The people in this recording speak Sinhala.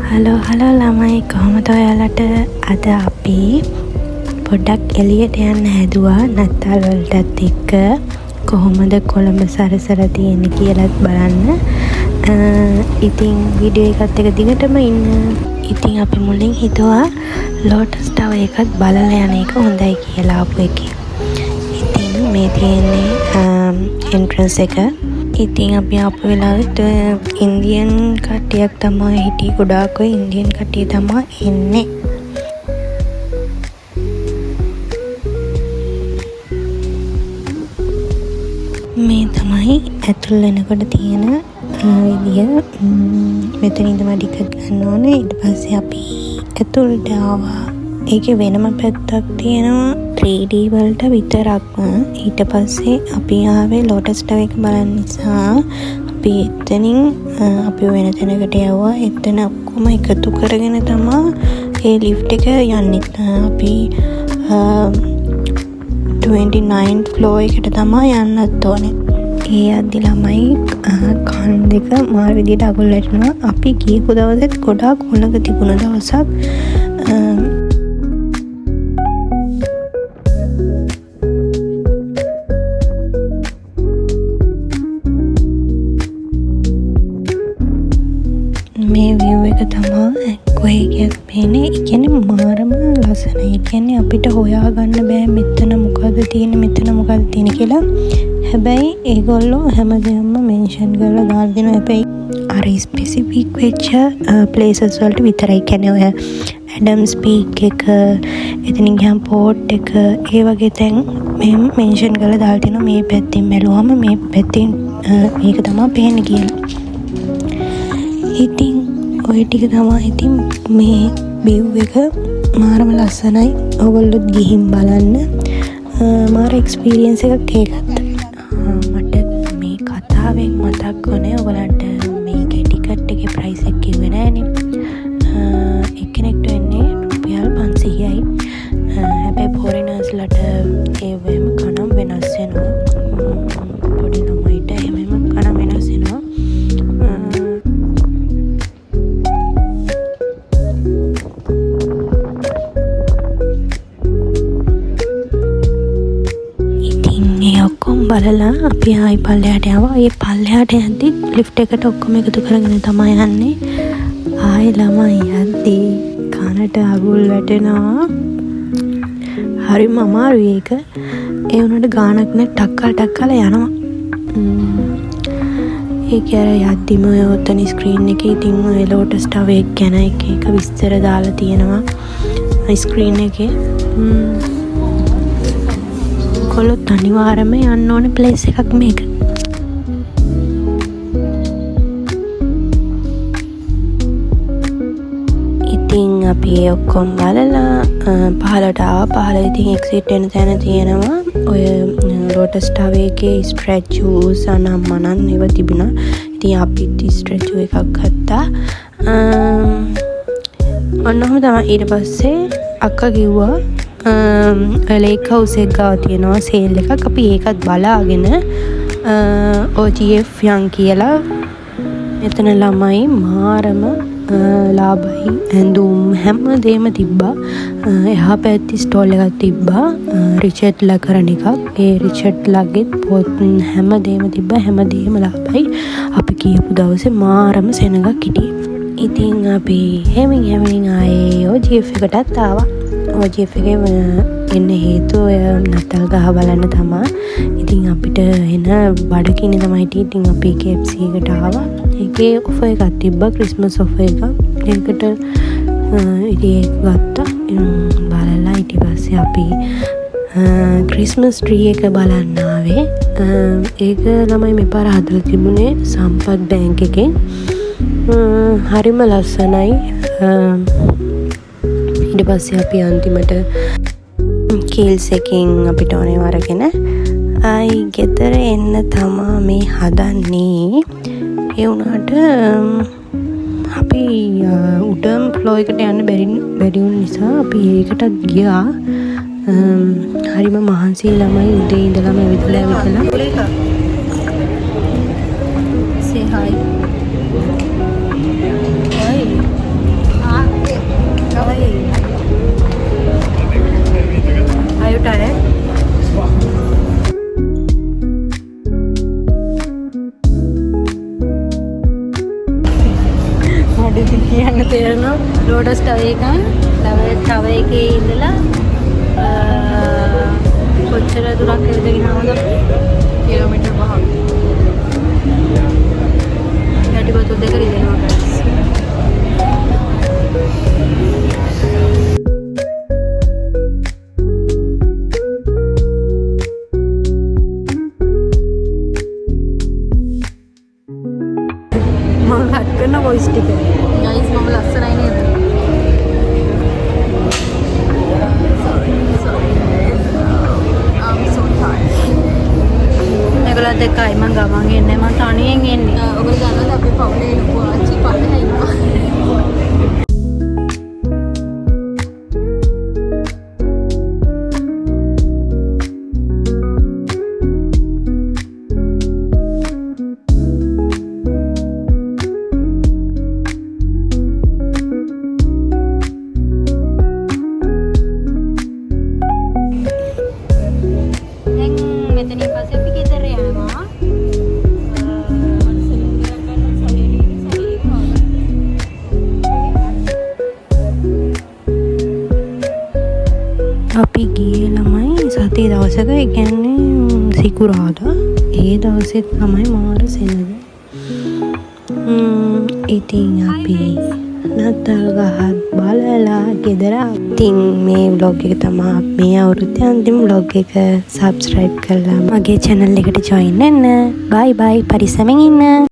හලෝ ළමයි කොහොමද ඔයාලට? අද අපි පොඩ්ඩක් එළියට යන්න හැදුවා නත්තල් වලටත් එක්ක. කොහොමද කොළඹ සරසර තියෙන්නේ කියලාත් බලන්න. ඉතින් වීඩියෝ එකත් එක දිගටම ඉන්න. ඉතින් අපි මුලින් හිතුවා ලෝටස් ටවර් එකත් බලලා යන එක හොඳයි කියලා ආපු එකේ. ඉතින් මේ තියෙන්නේ එන්ට්‍රන්ස් එක. ඉතින් අපි ආපු වෙලාවට ඉන්දියන් කට්ටියක් තමයි හිටියේ. ගොඩාක් ඔය ඉන්දියන් කට්ටිය තමයි එන්නේ. මේ තමයි ඇතුල් වෙනකොට තියෙන විදිය. මෙතනින් තමයි ටිකට් ගන්න ඕනේ. ඊට පස්සේ අපි ඇතුළට ආවා. ඒකේ වෙනම පැත්තක් තියෙනවා 3D වලට විතරක්ම. ඊට පස්සේ අපි ආවේ ලෝටස් ටවර් එක බලන්න නිසා අපි එතනින් අපි වෙන තැනකට යවුවා. එතන ඔක්කොම එකතු කරගෙන තමයි ඒ ලිෆ්ට් එක යන්නේ. අපි 29th floor එකට තමයි යන්නත් ඕනේ. ඒ අද්දි ළමයි කන් දෙක මාර විදියට අගුල් වැටෙනවා. අපි ගියපු දවසෙත් ගොඩාක් උණක තිබුණ දවසක්. මේ view එක තමයි කොහේ ගියත් පේන්නේ. ඒ කියන්නේ මාරම ලස්සනයි. ඒ කියන්නේ අපිට හොයාගන්න බෑ මෙතන මොකද්ද තියෙන්නේ මෙතන මොකද්ද තියෙන්නේ කියලා. හැබැයි ඒගොල්ලෝ හැමදේම මෙන්ෂන් කරලා දාලා දෙනවා. හැබැයි අර ස්පෙસિෆික් වෙච්ච ප්ලේසස් වලට විතරයි. කියන්නේ ඔය ඇඩම්ස් පීක් එක, එතනින් ගියාම පෝට් එක, ඒ වගේ තැන් මෙහෙම මෙන්ෂන් කරලා දාලා තිනවා. මේ පැත්තෙන් බැලුවම මේ පැත්තෙන් මේක තමයි පේන්නේ කියලා. ඉතින් ඔය ටික තමයි. ඉතින් මේ view එක මාරම ලස්සනයි. ඔයගොල්ලොත් ගිහින් බලන්න. මාර එක්ස්පීරියන්ස් එකක් ඒකත්. මට මේ කතාවෙන් මතක් වුණේ ඔයගලන්ට මේකේ ටිකට් එකේ ප්‍රයිස් එක කිව්වේ නෑනේ. එක්කෙනෙක්ට වෙන්නේ රුපියල් 500යි. හැබැයි ෆොරිනර්ස්ලට ඒ වෙම කණම් වෙනස් වෙනවා. පොඩි ළමයිට එහෙම කණම් වෙනස් වෙනවා. බලලා අපි ආයි පල්ලෙහාට යවුවා. ඒ පල්ලෙහාට යද්දි ලිෆ්ට් එකට ඔක්කොම එකතු කරගෙන තමයි යන්නේ. ආයි ළමයි යද්දි කනට අගුල් වැටෙනවා. හරිම අමාරුයි ඒක. ඒ වුණාට ගානක් නැ ටක්කල් යනවා. ඒක අර යද්දිම ඔතන ස්ක්‍රීන් එකේ ඉතින් ඔය ලෝටස් ටවර් එක ගැන එක විස්තර දාලා තියෙනවා ස්ක්‍රීන් එකේ. කොළොත් අනිවාර්යයෙන්ම යන්න ඕනේ ප්ලේස් එකක් මේක. ඉතින් අපි ඔක්කොම බලලා පහලට ආවා. පහල ඉතින් එක්සිට් වෙන තැන තියෙනවා. ඔය ලෝටස් ටවර් එකේ ස්ටැචුස් අනම්මනන් ඒවා තිබුණා. ඉතින් අපිත් ස්ටැචු එකක් ගත්තා. ඔන්නෝම තමයි. ඊට පස්සේ අක්කා කිව්වා ලේක් හවුස් එක ගාව තියෙනවා සේල් එකක්. අපි ඒකත් බලාගෙන OGF යන් කියලා. එතන ළමයි මාරම ලාභයි. ඇඳුම් හැමදේම තිබ්බා. එහා පැත්තේ ස්ටෝල් එකක් තිබ්බා රිචඩ්ලා කරන එකක්. ඒ රිචඩ්ලාගෙත් පොත් හැමදේම තිබ්බා. හැමදේම ලාභයි. අපි කියපු දවසේ මාරම සෙනඟක් හිටියේ. ඉතින් අපි හැමින් ආයේ OGF එකටත් ආවා. OGF එකේ එන්න හේතුව නත්තල් ගහ බලන්න තමයි. ඉතින් අපිට එන බඩගින්න තමයි හිටියේ. ඉතින් අපි KFC එකට ආවා. ඒකේ ඔෆර් එකක් තිබ්බා, ක්‍රිස්මස් ඔෆර් එකක්. ඒකට ඉතින් ඒක ගත්තා. බලලා ඊට පස්සේ අපි ක්‍රිස්මස් ට්‍රී එක බලන්න ආවේ. ඒක ළමයි මෙපාර හදලා තිබුණේ සම්පත් බැංක් එකෙන්. හරිම ලස්සනයි. ඊට පස්සේ අපි අන්තිමට කීල්ස් එකෙන් අපිට ඕනේ වරගෙන ආයි ගෙදර එන්න තමා මේ හදන්නේ. ඒ වුණාට අපි උඩම් ෆ්ලෝ එකට යන්න බැරි වුණ නිසා අපි ඒකටත් ගියා. හරිම මහන්සි ළමයි උදේ ඉඳලාම ඇවිදලා say hi. තේරෙනවා ලෝටස් ටවර් එකේ ඉඳලා කොච්චර දුරක් ඇවිදගෙන ආවද අපි? කිලෝමීටර් 5ක්. යටිපතුල් දෙක රිදෙනවා guys. මම කට් කරන වොයිස් ටික. guys මම ලස්සනයි නේද? ඒගොල්ලෝ දෙකයි මං ගමන් එන්නේ මං තනියෙන් එන්නේ. ඔයගොල්ලෝ දන්නවද අපි පවුලේ ලොකු ආච්චි පල්ලෙහා ඉන්නවා. මෙතනින් පස්සේ අපි ගෙදර යනවා. අපි ගියේ ළමයි සතිය දවසක, ඒ කියන්නේ සිකුරාදා. ඒ දවසෙත් තමයි මාර සෙනග. ඉතින් අපි නත්තල් ගහත් බලලා ගෙදර. ඉතින් මේ vlog එක තමයි මේ අවුරුද්දේ අන්තිම vlog එක. subscribe කරලා මගේ channel එකට join වෙන්න. bye bye පරිස්සමෙන් ඉන්න.